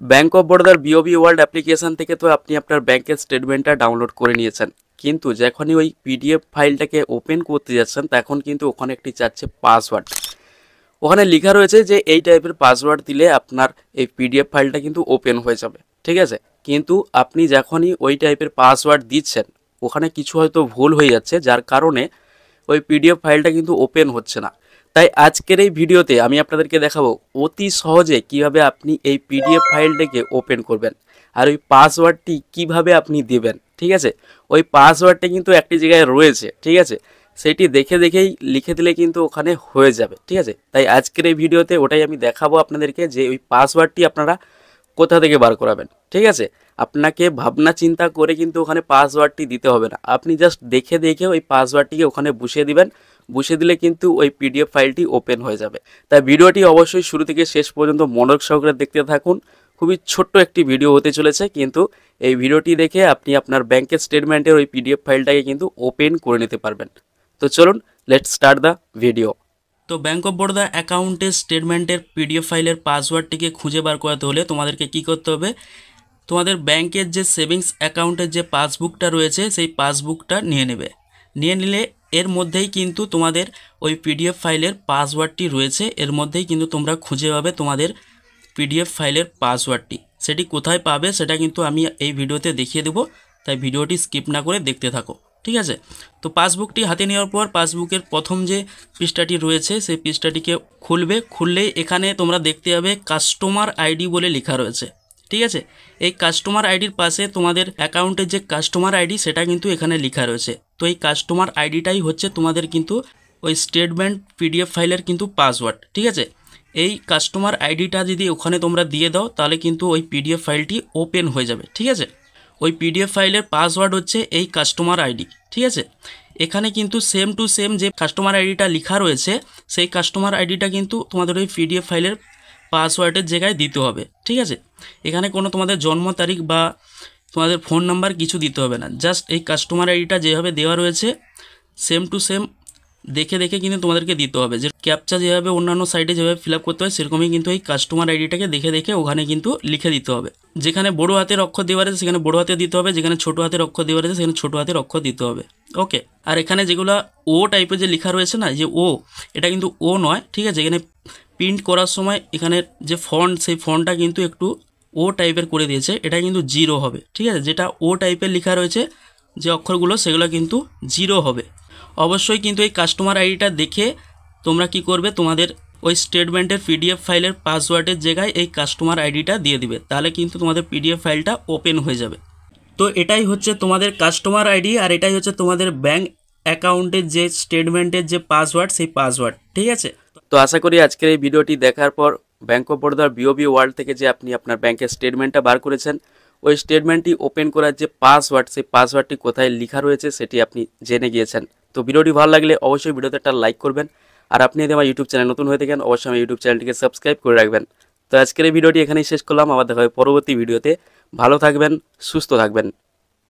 Bank of বরোদার BOB World application থেকে তো আপনি আপনার ব্যাংকের স্টেটমেন্টটা ডাউনলোড করে নিয়েছেন, কিন্তু যখনই ওই পিডিএফ ফাইলটাকে ওপেন করতে যাচ্ছেন তখন কিন্তু ওখানে একটি চাচ্ছে পাসওয়ার্ড। ওখানে লেখা রয়েছে যে এই টাইপের পাসওয়ার্ড দিলে আপনার এই পিডিএফ ফাইলটা কিন্তু ওপেন হয়ে যাবে, ঠিক আছে। কিন্তু আপনি যখনই ওই টাইপের পাসওয়ার্ড দিচ্ছেন ওখানে কিছু হয়তো ভুল হয়ে যাচ্ছে, যার কারণে ওই পিডিএফ ফাইলটা কিন্তু ওপেন হচ্ছে না। তাই আজকের এই ভিডিওতে আমি আপনাদেরকে দেখাবো অতি সহজে কিভাবে আপনি এই পিডিএফ ফাইলটাকে ওপেন করবেন, আর ওই পাসওয়ার্ডটি কিভাবে আপনি দেবেন, ঠিক আছে। ওই পাসওয়ার্ডটা কিন্তু একটি জায়গায় রয়েছে, ঠিক আছে, সেটি দেখেই লিখে দিলে কিন্তু ওখানে হয়ে যাবে, ঠিক আছে। তাই আজকের এই ভিডিওতে ওটাই আমি দেখাবো আপনাদেরকে যে ওই পাসওয়ার্ডটি আপনারা কোথা থেকে বার করাবেন, ঠিক আছে। আপনাকে ভাবনা চিন্তা করে কিন্তু ওখানে পাসওয়ার্ডটি দিতে হবে না, আপনি জাস্ট দেখে ওই পাসওয়ার্ডটিকে ওখানে বসিয়ে দিবেন। বসিয়ে দিলে কিন্তু ওই পিডিএফ ফাইলটি ওপেন হয়ে যাবে। তাই ভিডিওটি অবশ্যই শুরু থেকে শেষ পর্যন্ত মনোযোগ সহকারে দেখতে থাকুন। খুবই ছোট্ট একটি ভিডিও হতে চলেছে, কিন্তু এই ভিডিওটি দেখে আপনি আপনার ব্যাংকের স্টেটমেন্টের ওই পিডিএফ ফাইলটাকে কিন্তু ওপেন করে নিতে পারবেন। তো চলুন, লেটস স্টার্ট দ্য ভিডিও। তো ব্যাঙ্ক অফ বরোদা অ্যাকাউন্টের স্টেটমেন্টের পিডিএফ ফাইলের পাসওয়ার্ডটিকে খুঁজে বার করাতে হলে তোমাদেরকে কি করতে হবে, তোমাদের ব্যাংকের যে সেভিংস অ্যাকাউন্টের যে পাসবুকটা রয়েছে সেই পাসবুকটা নিয়ে নিলে এর মধ্যেই কিন্তু তোমাদের ওই পিডিএফ ফাইলের পাসওয়ার্ডটি রয়েছে। এর মধ্যেই কিন্তু তোমরা খুঁজে পাবে তোমাদের পিডিএফ ফাইলের পাসওয়ার্ডটি। সেটি কোথায় পাবে সেটা কিন্তু আমি এই ভিডিওতে দেখিয়ে দেবো, তাই ভিডিওটি স্কিপ না করে দেখতে থাকো, ঠিক আছে। তো পাসবুকটি হাতে নেওয়ার পর পাসবুকের প্রথম যে পৃষ্ঠাটি রয়েছে সেই পৃষ্ঠাটিকে খুললেই এখানে তোমরা দেখতে পাবে কাস্টমার আইডি বলে লেখা রয়েছে, ঠিক আছে। এই কাস্টমার আইডির পাশে তোমাদের অ্যাকাউন্টের যে কাস্টমার আইডি সেটা কিন্তু এখানে লেখা রয়েছে। তো এই কাস্টমার আইডিটাই হচ্ছে তোমাদের কিন্তু ওই স্টেটমেন্ট পিডিএফ ফাইলের কিন্তু পাসওয়ার্ড, ঠিক আছে। এই কাস্টমার আইডিটা যদি ওখানে তোমরা দিয়ে দাও তাহলে কিন্তু ওই পিডিএফ ফাইলটি ওপেন হয়ে যাবে, ঠিক আছে। ওই পিডিএফ ফাইলের পাসওয়ার্ড হচ্ছে এই কাস্টমার আইডি, ঠিক আছে। এখানে কিন্তু সেম টু সেম যে কাস্টমার আইডিটা লেখা রয়েছে সেই কাস্টমার আইডিটা কিন্তু তোমাদের ওই পিডিএফ ফাইলের পাসওয়ার্ডের জায়গায় দিতে হবে, ঠিক আছে। এখানে কোনো তোমাদের জন্ম তারিখ বা তোমাদের ফোন নাম্বার কিছু দিতে হবে না, জাস্ট এই কাস্টমার আইডিটা যেভাবে দেওয়া রয়েছে সেম টু সেম দেখে কিন্তু তোমাদেরকে দিতে হবে। যে ক্যাপচা যেভাবে অন্যান্য সাইটে যেভাবে ফিল আপ করতে হয় সেরকমই কিন্তু এই কাস্টমার আইডিটাকে দেখে ওখানে কিন্তু লিখে দিতে হবে। যেখানে বড় হাতের অক্ষর দেওয়া আছে সেখানে বড় হাতে দিতে হবে, যেখানে ছোটো হাতের অক্ষর দেওয়া আছে সেখানে ছোটো হাতের অক্ষর দিতে হবে, ওকে। আর এখানে যেগুলো ও টাইপের যে লেখা রয়েছে না, যে ও, এটা কিন্তু ও নয়, ঠিক আছে। এখানে প্রিন্ট করার সময় এখানে যে ফন্ট সেই ফন্টটা কিন্তু একটু ও টাইপের করে দিয়েছে, এটা কিন্তু জিরো হবে, ঠিক আছে। যেটা ও টাইপের লেখা রয়েছে যে অক্ষরগুলো সেগুলো কিন্তু জিরো হবে। অবশ্যই কিন্তু এই কাস্টমার আইডিটা দেখে তোমরা কি করবে, তোমাদের ওই স্টেটমেন্টের পিডিএফ ফাইলের পাসওয়ার্ডের জায়গায় এই কাস্টমার আইডিটা দিয়ে দিবে, তাহলে কিন্তু তোমাদের পিডিএফ ফাইলটা ওপেন হয়ে যাবে। তো এটাই হচ্ছে তোমাদের কাস্টমার আইডি, আর এটাই হচ্ছে তোমাদের ব্যাংক অ্যাকাউন্টের যে স্টেটমেন্টের যে পাসওয়ার্ড সেই পাসওয়ার্ড, ঠিক আছে। তো আশা করি আজকের এই ভিডিওটি দেখার পর ব্যাঙ্ক অফ বরোদার বিওবি ওয়ার্ল্ড থেকে যে আপনি আপনার ব্যাংকের স্টেটমেন্টটা বার করেছেন ওই স্টেটমেন্টটি ওপেন করার যে পাসওয়ার্ড সেই পাসওয়ার্ডটি কোথায় লেখা রয়েছে সেটি আপনি জেনে গিয়েছেন। তো ভিডিওটি ভালো লাগলে অবশ্যই ভিডিওতে একটা লাইক করবেন, আর আপনি যদি আমার ইউটিউব চ্যানেল নতুন হয়ে থাকেন অবশ্যই আমার ইউটিউব চ্যানেলটিকে সাবস্ক্রাইব করে রাখবেন। তো আজকের এই ভিডিওটি এখানেই শেষ করলাম, আবার দেখা হবে পরবর্তী ভিডিওতে। ভালো থাকবেন, সুস্থ থাকবেন।